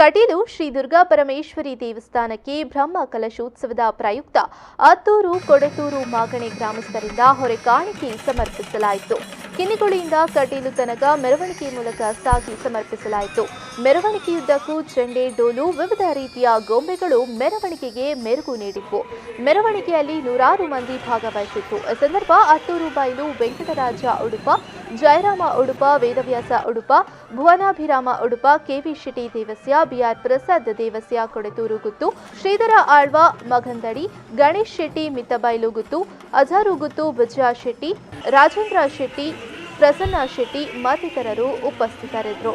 ಕಟೀಲು ಶ್ರೀ ದುರ್ಗಾ ಪರಮೇಶ್ವರಿ ದೇವಸ್ಥಾನಕ್ಕೆ ಬ್ರಹ್ಮ ಕಲಶೋತ್ಸವದ ಪ್ರಯುಕ್ತ ಅತ್ತೂರು ಕೊಡತೂರು ಮಾಗಣೆ ಗ್ರಾಮಸ್ಥರಿಂದ ಹೊರೆಕಾಣಿಕೆ ಸಮರ್ಪಿಸಲಾಯಿತು. ಕಿನ್ನಿಗುಳಿಯಿಂದ ಕಟೀಲು ತನಕ ಮೆರವಣಿಗೆ ಮೂಲಕ ಸಾಗಿ ಸಮರ್ಪಿಸಲಾಯಿತು. ಮೆರವಣಿಗೆಯುದ್ದಕ್ಕೂ ಚೆಂಡೆ, ಡೋಲು, ವಿವಿಧ ರೀತಿಯ ಗೊಂಬೆಗಳು ಮೆರವಣಿಗೆಗೆ ಮೆರುಗು ನೀಡಿದ್ವು. ಮೆರವಣಿಗೆಯಲ್ಲಿ ನೂರಾರು ಮಂದಿ ಭಾಗವಹಿಸಿತ್ತು. ಈ ಸಂದರ್ಭ ಅತ್ತೂರು ಬೈಲು ವೆಂಕಟರಾಜ ಉಡುಪ, ಜಯರಾಮ ಉಡುಪ, ವೇದವ್ಯಾಸ ಉಡುಪ, ಭುವನಾಭಿರಾಮ ಉಡುಪ, ಕೆವಿ ಶೆಟ್ಟಿ ದೇವಸ್ಯ, ಬಿಆರ್ ಪ್ರಸಾದ್ ದೇವಸ್ಯ ಕೊಡತೂರು ಗುತ್ತು, ಶ್ರೀಧರ ಆಳ್ವ ಮಗಂದಡಿ, ಗಣೇಶ್ ಶೆಟ್ಟಿ ಮಿತ್ತಬೈಲು ಗುತ್ತು, ಅಜಾರು ಗುತ್ತು ವಿಜಯ ಶೆಟ್ಟಿ, ರಾಜೇಂದ್ರ ಶೆಟ್ಟಿ, ಪ್ರಸನ್ನ ಶೆಟ್ಟಿ ಮತ್ತಿತರರು ಉಪಸ್ಥಿತರಿದ್ದರು.